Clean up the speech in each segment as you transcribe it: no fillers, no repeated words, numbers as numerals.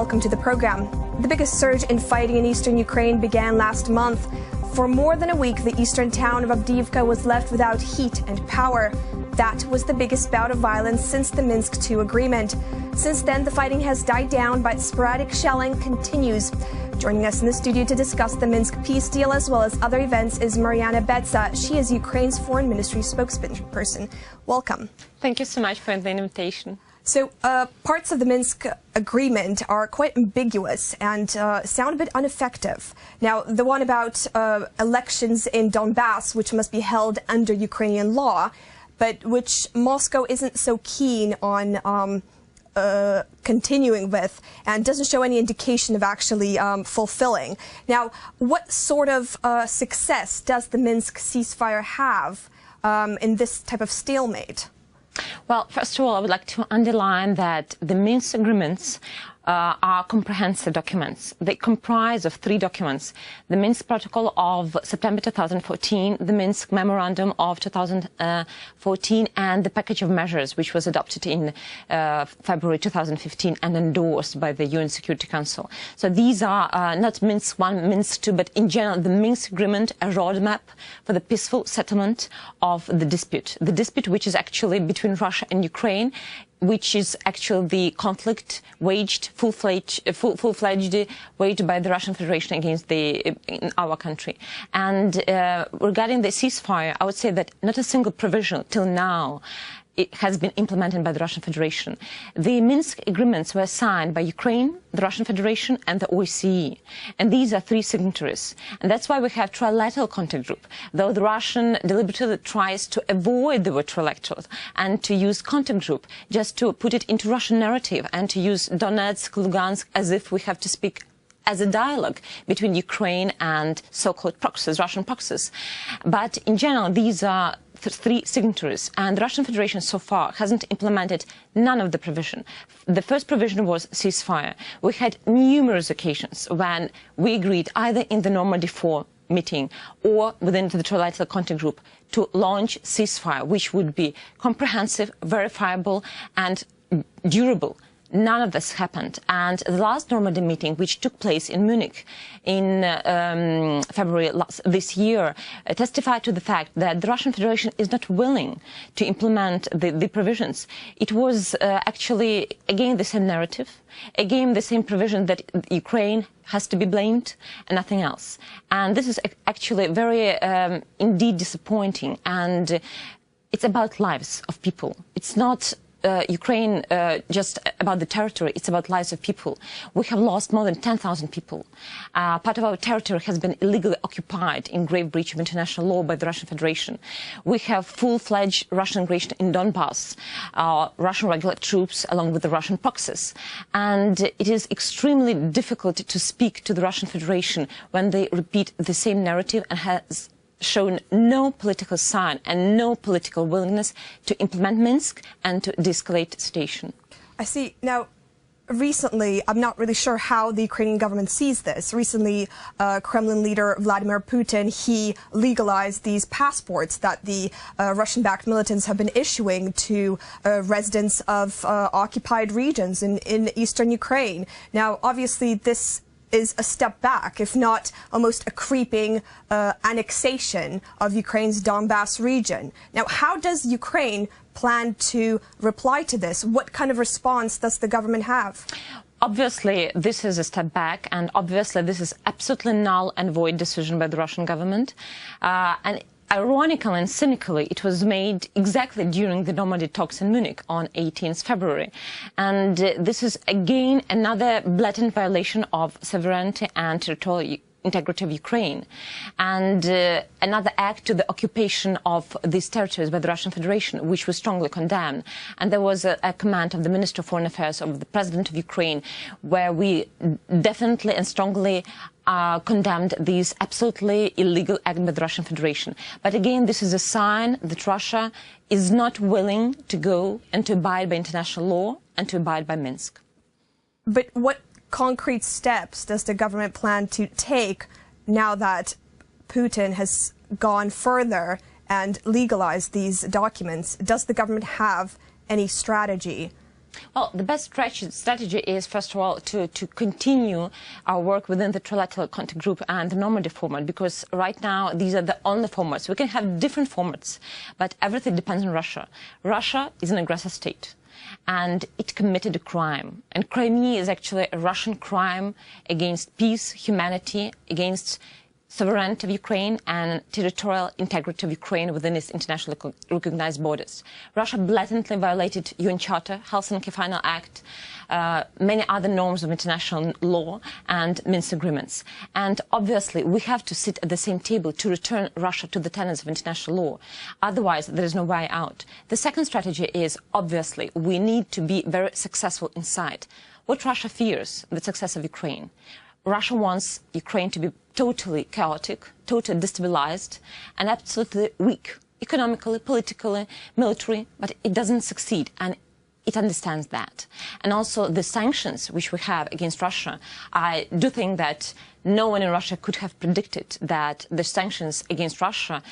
welcome to the program. The biggest surge in fighting in eastern Ukraine began last month. For more than a week, the eastern town of Avdiivka was left without heat and power. That was the biggest bout of violence since the Minsk II agreement. Since then, the fighting has died down, but sporadic shelling continues. Joining us in the studio to discuss the Minsk peace deal as well as other events is Mariana Betsa. She is Ukraine's foreign ministry spokesperson. Welcome. Thank you so much for the invitation. So parts of the Minsk agreement are quite ambiguous and sound a bit ineffective. Now, the one about elections in Donbass, which must be held under Ukrainian law, but which Moscow isn't so keen on continuing with and doesn't show any indication of actually fulfilling. Now, what sort of success does the Minsk ceasefire have in this type of stalemate? Well, first of all, I would like to underline that the Minsk agreements are comprehensive documents. They comprise of three documents: the Minsk Protocol of September 2014, the Minsk Memorandum of 2014, and the package of measures which was adopted in February 2015 and endorsed by the UN Security Council. So these are not Minsk I, Minsk II, but in general the Minsk Agreement, a roadmap for the peaceful settlement of the dispute which is actually between Russia and Ukraine, which is actually the conflict waged, full-fledged waged by the Russian Federation against in our country. And regarding the ceasefire, I would say that not a single provision till now it has been implemented by the Russian Federation. The Minsk agreements were signed by Ukraine, the Russian Federation and the OSCE. And these are three signatories. And that's why we have trilateral contact group, though the Russian deliberately tries to avoid the word trilateral and to use contact group just to put it into Russian narrative and to use Donetsk, Lugansk as if we have to speak as a dialogue between Ukraine and so-called proxies, Russian proxies. But in general, these are three signatories, and the Russian Federation so far hasn't implemented none of the provision. The first provision was ceasefire. We had numerous occasions when we agreed either in the Normandy 4 meeting or within the trilateral contact group to launch ceasefire, which would be comprehensive, verifiable and durable. None of this happened, and the last Normandy meeting, which took place in Munich in February this year, testified to the fact that the Russian Federation is not willing to implement the provisions. It was actually, again, the same narrative, again, the same provision that Ukraine has to be blamed and nothing else. And this is actually very, indeed disappointing, and it's about lives of people. It's not Ukraine just about the territory, it's about lives of people. We have lost more than 10,000 people. Part of our territory has been illegally occupied in grave breach of international law by the Russian Federation. We have full-fledged Russian aggression in Donbass, Russian regular troops along with the Russian proxies. And it is extremely difficult to speak to the Russian Federation when they repeat the same narrative and has shown no political sign and no political willingness to implement Minsk and to de-escalate the situation. I see. Now, recently, I'm not really sure how the Ukrainian government sees this. Recently, Kremlin leader Vladimir Putin, he legalized these passports that the Russian-backed militants have been issuing to residents of occupied regions in eastern Ukraine. Now, obviously, this is a step back, if not almost a creeping annexation of Ukraine's Donbass region. Now, how does Ukraine plan to reply to this? What kind of response does the government have? Obviously, this is a step back, and obviously this is absolutely null and void decision by the Russian government. And ironically and cynically, it was made exactly during the Normandy talks in Munich on 18th February. And this is, again, another blatant violation of sovereignty and territorial integrity of Ukraine, and another act to the occupation of these territories by the Russian Federation, which we strongly condemn. And there was a command of the Minister of Foreign Affairs of the President of Ukraine, where we definitely and strongly condemned these absolutely illegal acts by the Russian Federation. But again, this is a sign that Russia is not willing to go and to abide by international law and to abide by Minsk. But what concrete steps does the government plan to take now that Putin has gone further and legalized these documents? Does the government have any strategy Well, the best strategy is, first of all, to continue our work within the trilateral contact group and the Normandy format, because right now these are the only formats. We can have different formats, but everything depends on Russia. Russia is an aggressor state, and it committed a crime. And Crimea is actually a Russian crime against peace, humanity, against sovereignty of Ukraine and territorial integrity of Ukraine within its internationally recognized borders. Russia blatantly violated UN Charter, Helsinki Final Act, many other norms of international law and Minsk agreements. And obviously, we have to sit at the same table to return Russia to the tenets of international law. Otherwise, there is no way out. The second strategy is, obviously, we need to be very successful inside. What Russia fears, the success of Ukraine. Russia wants Ukraine to be totally chaotic, totally destabilized, and absolutely weak, economically, politically, militarily, but it doesn't succeed, and it understands that. And also the sanctions which we have against Russia, I do think that no one in Russia could have predicted that the sanctions against Russia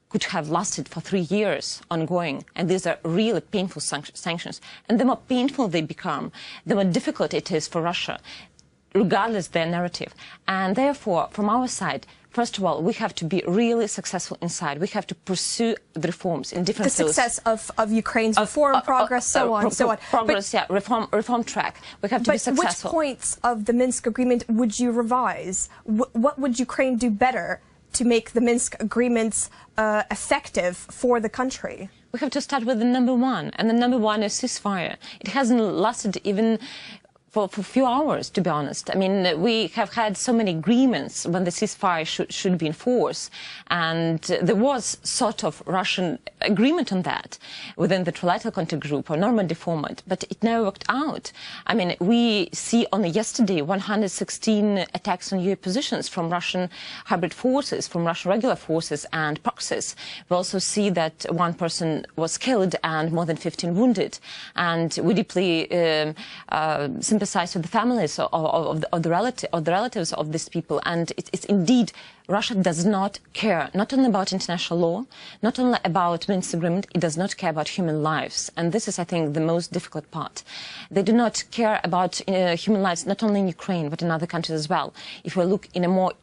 could have lasted for 3 years ongoing, and these are really painful sanctions. And the more painful they become, the more difficult it is for Russia, regardless their narrative. And therefore, from our side, first of all, we have to be really successful inside. We have to pursue the reforms in different fields. The success of Ukraine's reform progress, so on. Progress, yeah, reform track. We have to be successful. Which points of the Minsk agreement would you revise? What would Ukraine do better to make the Minsk agreements effective for the country? We have to start with the number one, and the number one is ceasefire. It hasn't lasted even for a few hours, to be honest. I mean, we have had so many agreements when the ceasefire should be enforced, and there was sort of Russian agreement on that within the trilateral contact group or Normandy format, but it never worked out. I mean, we see only yesterday 116 attacks on UAE positions from Russian hybrid forces, from Russian regular forces and proxies. We also see that one person was killed and more than 15 wounded, and we deeply sympathize with the families of the relatives of these people. And it's indeed, Russia does not care, not only about international law, not only about Minsk agreement, it does not care about human lives. And this is, I think, the most difficult part. They do not care about human lives, not only in Ukraine, but in other countries as well. If we look in a more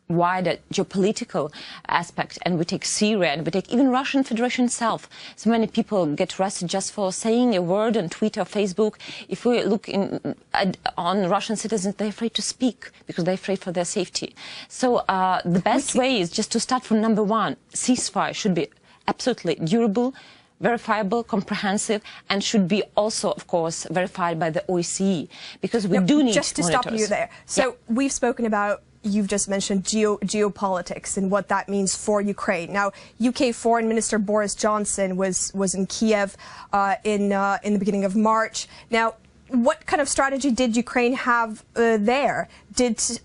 wider geopolitical aspect, and we take Syria, and we take even Russian Federation itself. So many people get arrested just for saying a word on Twitter or Facebook. If we look on Russian citizens, they're afraid to speak because they're afraid for their safety. So the best way is just to start from number one. Ceasefire should be absolutely durable, verifiable, comprehensive, and should be also, of course, verified by the OSCE, because we do need just to monitors. Stop you there. So we've spoken about, you've just mentioned geopolitics and what that means for Ukraine. Now, UK Foreign Minister Boris Johnson was in Kiev in the beginning of March. Now, what kind of strategy did Ukraine have there?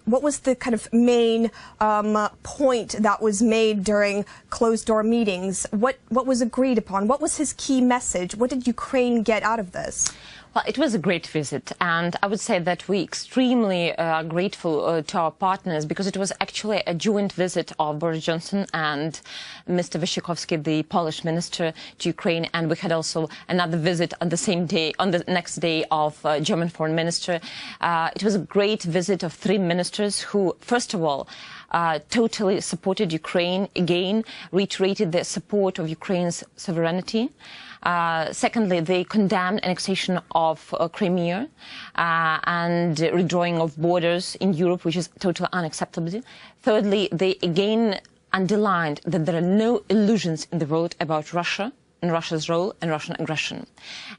What was the kind of main point that was made during closed-door meetings? What was agreed upon? What was his key message? What did Ukraine get out of this? Well, it was a great visit, and I would say that we extremely grateful to our partners, because it was actually a joint visit of Boris Johnson and Mr. Waszczykowski, the Polish minister, to Ukraine, and we had also another visit on the same day, on the next day, of German foreign minister. It was a great visit of 3 ministers who, first of all, totally supported Ukraine, again, reiterated their support of Ukraine's sovereignty. Secondly, they condemned annexation of Crimea and redrawing of borders in Europe, which is totally unacceptable. Thirdly, they again underlined that there are no illusions in the world about Russia and Russia's role and Russian aggression.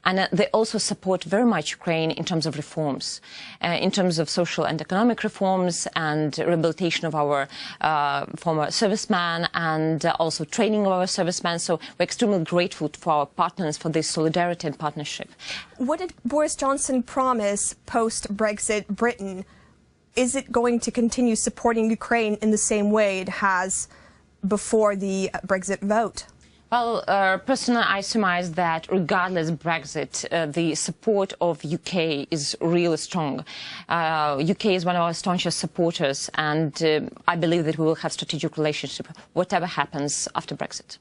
And they also support very much Ukraine in terms of reforms, in terms of social and economic reforms and rehabilitation of our former servicemen, and also training of our servicemen. So we're extremely grateful for our partners for this solidarity and partnership. What did Boris Johnson promise post-Brexit Britain? Is it going to continue supporting Ukraine in the same way it has before the Brexit vote? Well, personally, I surmise that regardless of Brexit, the support of UK is really strong. UK is one of our staunchest supporters, and I believe that we will have strategic relationship, whatever happens after Brexit.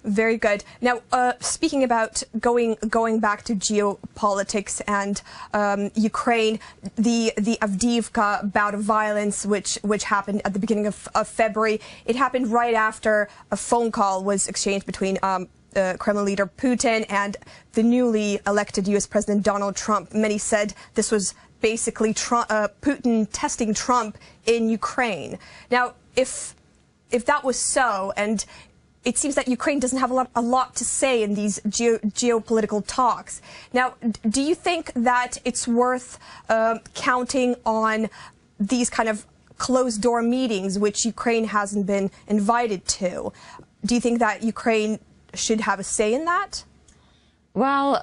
Very good. Now, speaking about going back to geopolitics and Ukraine, the Avdiivka bout of violence, which happened at the beginning of February, it happened right after a phone call was exchanged between Kremlin leader Putin and the newly elected U.S. President Donald Trump. Many said this was basically Putin testing Trump in Ukraine. Now, if that was so, and it seems that Ukraine doesn't have a lot to say in these geopolitical talks. Now, do you think that it's worth counting on these kind of closed-door meetings, which Ukraine hasn't been invited to? Do you think that Ukraine should have a say in that? Well,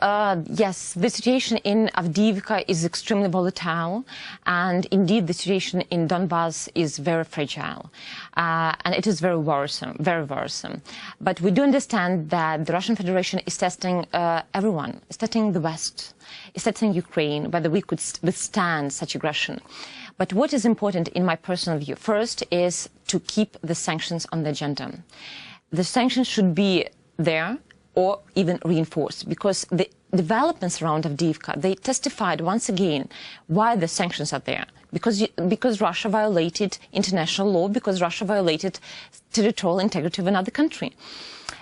yes, the situation in Avdiivka is extremely volatile, and indeed the situation in Donbass is very fragile, and it is very worrisome, very worrisome. But we do understand that the Russian Federation is testing everyone, is testing the West, is testing Ukraine, whether we could withstand such aggression. But what is important in my personal view, first, is to keep the sanctions on the agenda. The sanctions should be there, or even reinforced, because the developments around Avdiivka, they testified once again why the sanctions are there. Because Russia violated international law, because Russia violated territorial integrity of another country.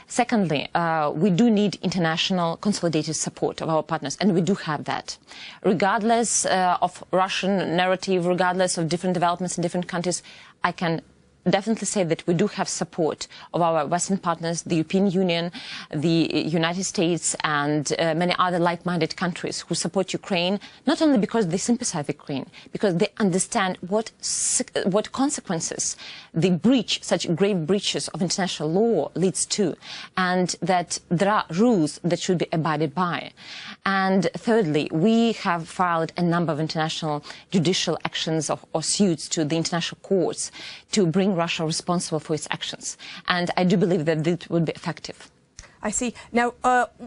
Secondly, we do need international consolidated support of our partners, and we do have that. Regardless of Russian narrative, regardless of different developments in different countries, I can definitely say that we do have support of our Western partners, the European Union, the United States, and many other like-minded countries who support Ukraine, not only because they sympathize with Ukraine, because they understand what consequences the breach, such grave breaches of international law leads to, and that there are rules that should be abided by. And thirdly, we have filed a number of international judicial actions or suits to the international courts to bring Russia responsible for its actions. And I do believe that it would be effective. I see. Now,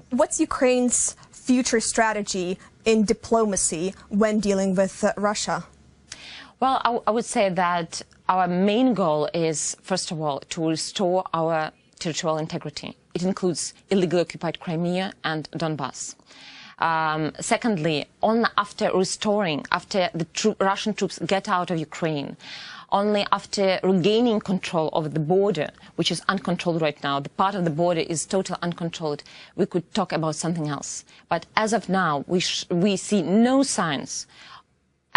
what's Ukraine's future strategy in diplomacy when dealing with Russia? Well, I would say that our main goal is, first of all, to restore our territorial integrity. It includes illegally occupied Crimea and Donbass. Secondly, only after the Russian troops get out of Ukraine, only after regaining control of the border, which is uncontrolled right now, the part of the border is totally uncontrolled, we could talk about something else. But as of now, we see no signs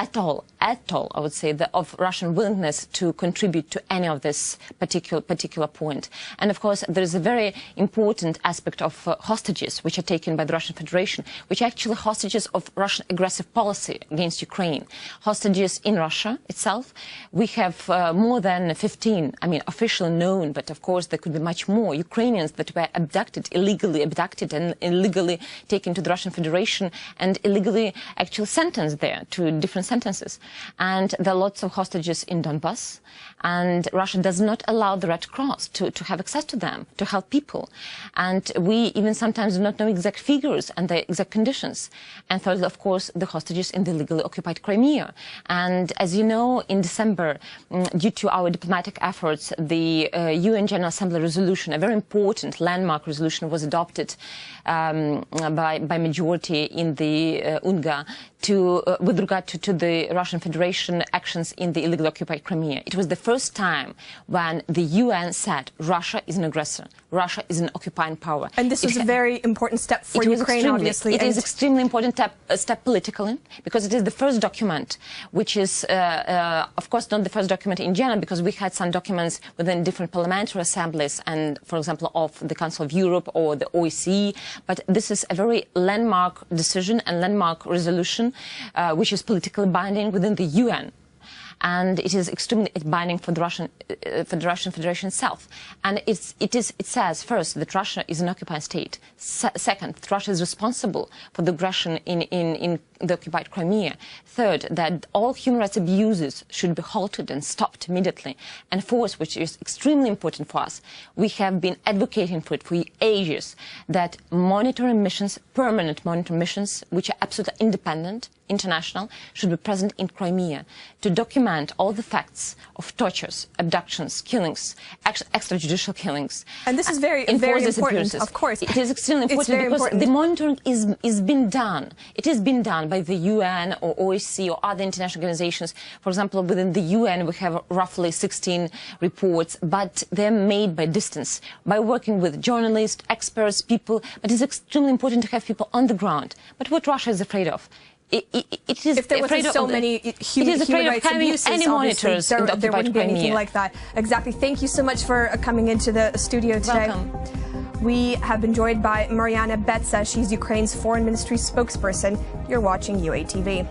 at all, I would say, of Russian willingness to contribute to any of this particular point. And of course, there is a very important aspect of hostages, which are taken by the Russian Federation, which are actually hostages of Russian aggressive policy against Ukraine. Hostages in Russia itself. We have more than 15, officially known, but of course there could be much more, Ukrainians that were illegally abducted and illegally taken to the Russian Federation and illegally actually sentenced there to different sentences. And there are lots of hostages in Donbass, and Russia does not allow the Red Cross to have access to them, to help people. And we even sometimes do not know exact figures and the exact conditions. And thirdly, of course, the hostages in the illegally occupied Crimea. And as you know, in December, due to our diplomatic efforts, the UN General Assembly resolution, a very important landmark resolution, was adopted by majority in the UNGA with regard to the Russian Federation actions in the illegally occupied Crimea. It was the first time when the UN said Russia is an aggressor, Russia is an occupying power. And this was a very important step for Ukraine, obviously. It is extremely important step politically, because it is the first document, which is, of course, not the first document in general, because we had some documents within different parliamentary assemblies and, for example, of the Council of Europe or the OSCE. But this is a very landmark decision and landmark resolution, which is politically binding within the UN. And it is extremely binding for the Russian Federation itself. And it says, first, that Russia is an occupied state. Second, that Russia is responsible for the aggression in the occupied Crimea. Third, that all human rights abuses should be halted and stopped immediately. And fourth, which is extremely important for us, we have been advocating for it for ages, that monitoring missions, permanent monitoring missions, which are absolutely independent, international, should be present in Crimea to document document all the facts of tortures, abductions, killings, extrajudicial killings. And this is very important, of course. It is extremely important because the monitoring is being done. It is being done by the UN or OSCE or other international organizations. For example, within the UN, we have roughly 16 reports, but they're made by distance, by working with journalists, experts, people. But it's extremely important to have people on the ground. But what Russia is afraid of, it is if there wasn't so many human rights abuses, any monitors there wouldn't be anything like that. Exactly. Thank you so much for coming into the studio today. Welcome. We have been joined by Mariana Betsa. She's Ukraine's foreign ministry spokesperson. You're watching UATV.